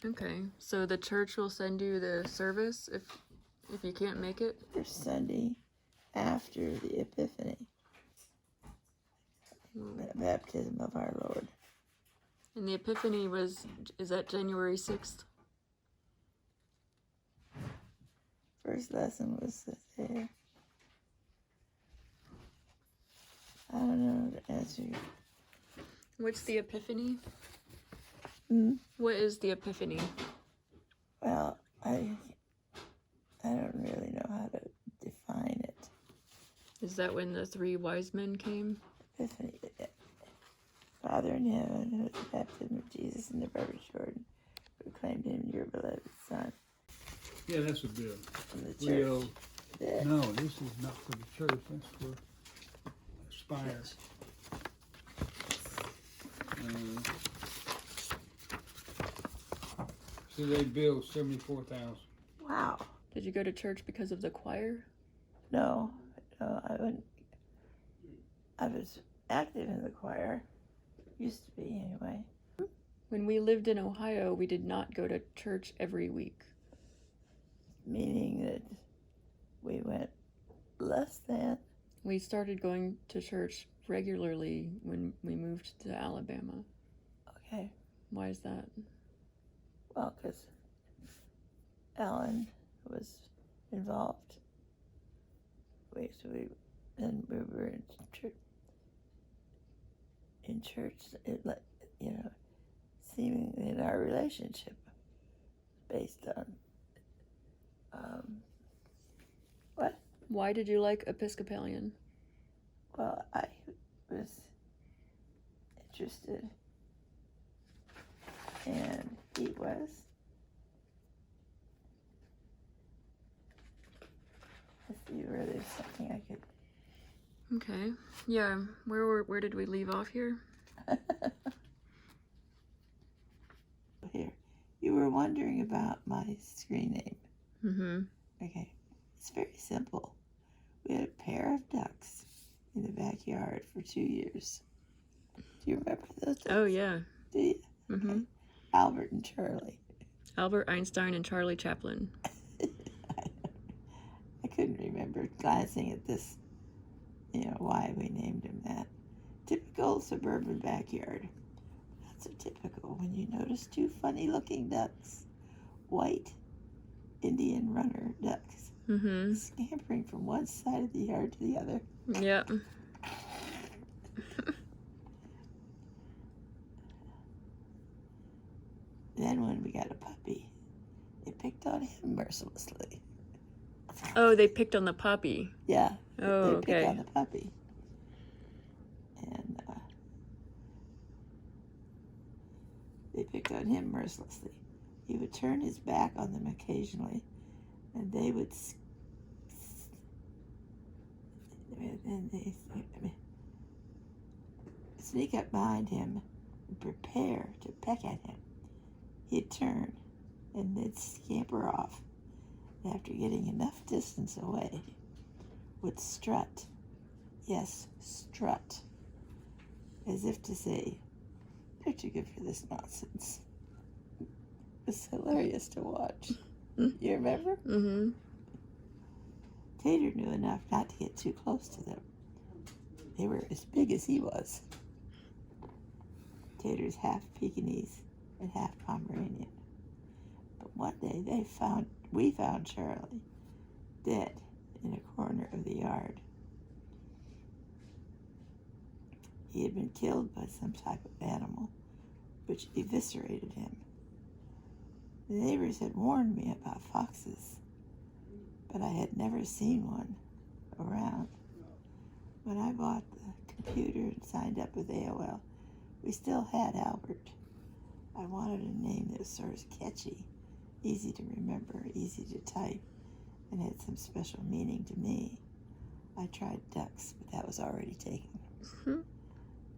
Okay, so the church will send you the service if you can't make it? First Sunday after the Epiphany, the baptism of our Lord. And the Epiphany is that January 6th? First lesson was there. I don't know the answer. What's the Epiphany? Hmm? What is the Epiphany? Well, I don't really know how to define it. Is that when the 3 wise men came? Epiphany. Father in heaven, who is the baptism of Jesus in the river Jordan, proclaimed him your beloved Son. Yeah, that's a bill. From the We church. owe, no, this is not for the church, that's for Aspire. So they billed $74,000. Wow. Did you go to church because of the choir? No, I wouldn't. I was active in the choir. Used to be, anyway. When we lived in Ohio, we did not go to church every week. Meaning that we went less than. We started going to church regularly when we moved to Alabama. Okay. Why is that? Well, because Alan was involved. We were in church. It, seemingly in our relationship, based on what? Why did you like Episcopalian? Well, I was interested, and he was. Let's see where there's something I could. Okay. Yeah. Where did we leave off here? Here, you were wondering about my screen name. Mm-hmm. Okay, it's very simple. We had a pair of ducks in the backyard for 2 years. Do you remember those ducks? Oh, yeah. Do you? Mm-hmm. Okay. Albert and Charlie. Albert Einstein and Charlie Chaplin. I couldn't remember glancing at this, why we named him that. Typical suburban backyard. Not so typical when you notice 2 funny-looking ducks. White Indian runner ducks. Mm-hmm. Scampering from one side of the yard to the other. Yep. Then when we got a puppy, they picked on him mercilessly. Oh, they picked on the puppy. Yeah. Oh, they okay. picked on the puppy. And they picked on him mercilessly. He would turn his back on them occasionally, and they would sneak up behind him and prepare to peck at him. He'd turn, and they'd scamper off. After getting enough distance away, would strut. Yes, strut. As if to say, they're too good for this nonsense. It was hilarious to watch. You remember? Mm-hmm. Tater knew enough not to get too close to them. They were as big as he was. Tater's half Pekingese and half Pomeranian. But one day we found Charlie dead in a corner of the yard. He had been killed by some type of animal, which eviscerated him. The neighbors had warned me about foxes, but I had never seen one around. When I bought the computer and signed up with AOL, we still had Albert. I wanted a name that was sort of catchy, easy to remember, easy to type, and had some special meaning to me. I tried ducks, but that was already taken. Mm-hmm.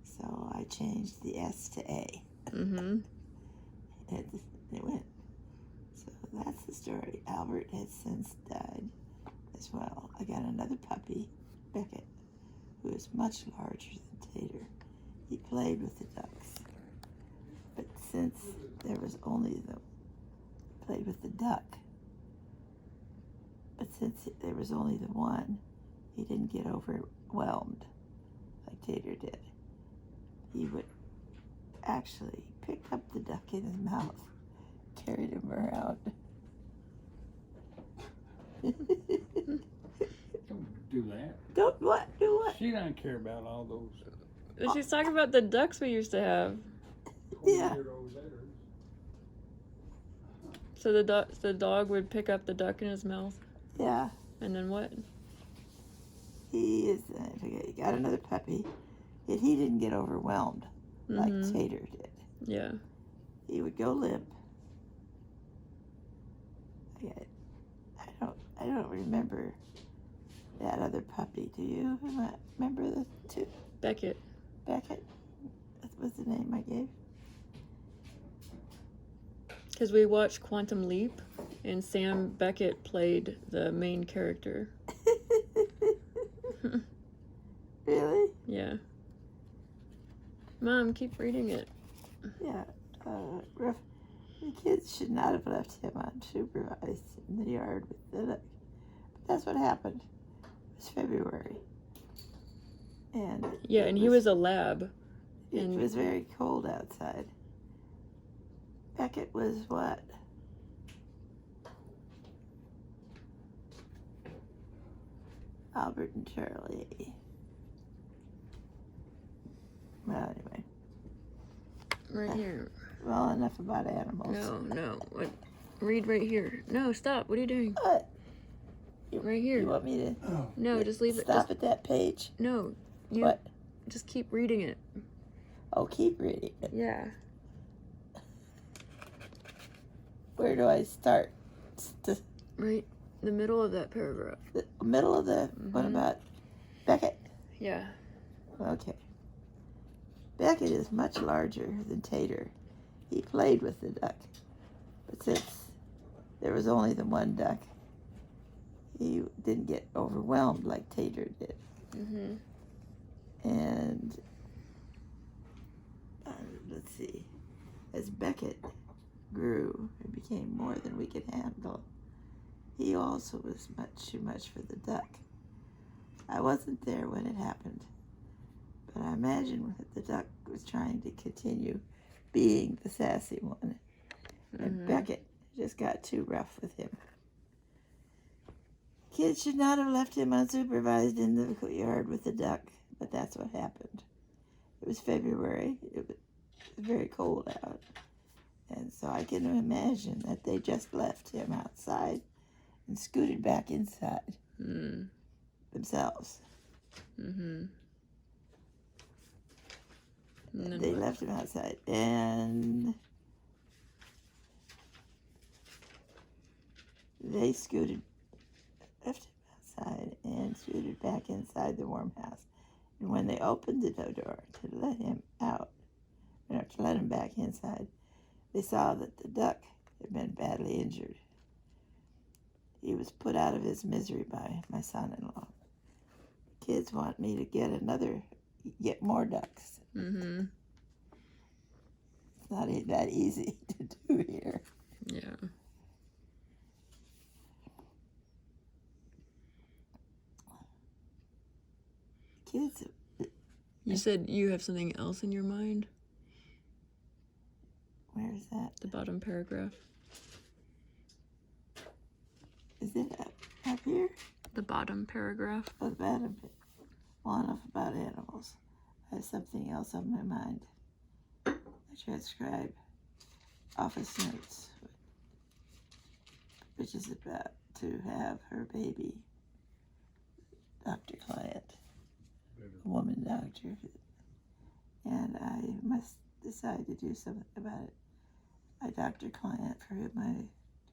So I changed the S to A. Mm-hmm. And it went. So that's the story. Albert has since died as well. I got another puppy, Beckett, who is much larger than Tater. He played with the ducks. But since there was only the played with the duck. But since there was only the one, he didn't get overwhelmed like Tater did. He would actually pick up the duck in his mouth, carried him around. Don't do that. Don't what? Do what? She doesn't care about all those She's talking about the ducks we used to have. Yeah. 20-year-old there. So the dog would pick up the duck in his mouth, Yeah. and then what? He is. He got another puppy, yet he didn't get overwhelmed like Mhm. Tater did. Yeah. He would go limp. I don't remember that other puppy. Do you remember the two? Beckett. Beckett. That was the name I gave. Because we watched Quantum Leap, and Sam Beckett played the main character. Really? Yeah. Mom, keep reading it. Yeah. The kids should not have left him unsupervised in the yard with the duck. But that's what happened. It was February. And Yeah, and he was a lab. It and- was very cold outside. Beckett was what? Albert and Charlie. Well, anyway. Right here. Well, enough about animals. No. What? Read right here. No, stop. What are you doing? What? Right here. You want me to No, just leave it. stop Just, at that page? no. You What? just keep reading it. Oh, keep reading it. Yeah. Where do I start? Right. The middle of that paragraph. The middle of the. What Mhm. about Beckett? Yeah. Okay. Beckett is much larger than Tater. He played with the duck. But since there was only the one duck, he didn't get overwhelmed like Tater did. Mhm. And let's see. As Beckett grew and became more than we could handle, he also was too much for the duck. I wasn't there when it happened, but I imagine that the duck was trying to continue being the sassy one, and Mhm. Beckett just got too rough with him. Kids should not have left him unsupervised in the yard with the duck, but that's what happened. It was February. It was very cold out, and so I can imagine that they just left him outside and scooted back inside Mm. themselves. Mhm. And then They what? left him outside, and they left him outside and scooted back inside the warm house. And when they opened the door to let him out, to let him back inside, they saw that the duck had been badly injured. He was put out of his misery by my son-in-law. Kids want me to get more ducks. Mhm. It's not that easy to do here. Yeah. Kids, You said you have something else in your mind? where is that? The bottom paragraph. Is it up here? The bottom paragraph. Well, enough about animals. I have something else on my mind. I transcribe office notes, which is about to have her baby, doctor client, a woman doctor, and I must decide to do something about it. My doctor client for whom I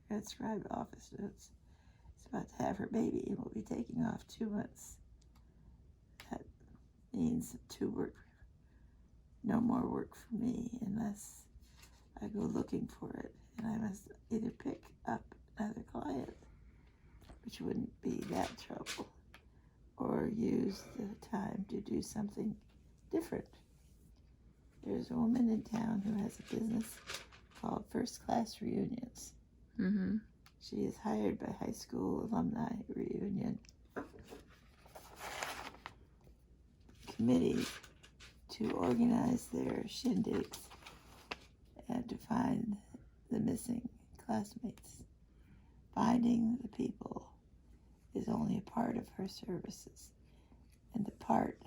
transcribe office notes is about to have her baby and will be taking off 2 months. That means no more work for me unless I go looking for it, and I must either pick up another client, which wouldn't be that trouble, or use the time to do something different. There's a woman in town who has a business called First Class Reunions. Mm-hmm. She is hired by high school alumni reunion committees to organize their shindigs and to find the missing classmates. Finding the people is only a part of her services, and the part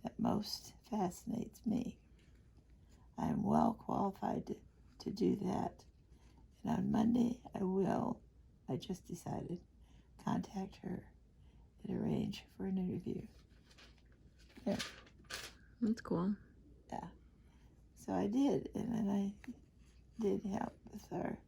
that most fascinates me. I am well qualified to do that, and on Monday I just decided, contact her and arrange for an interview. Yeah. That's cool. So I did, and then I did help with our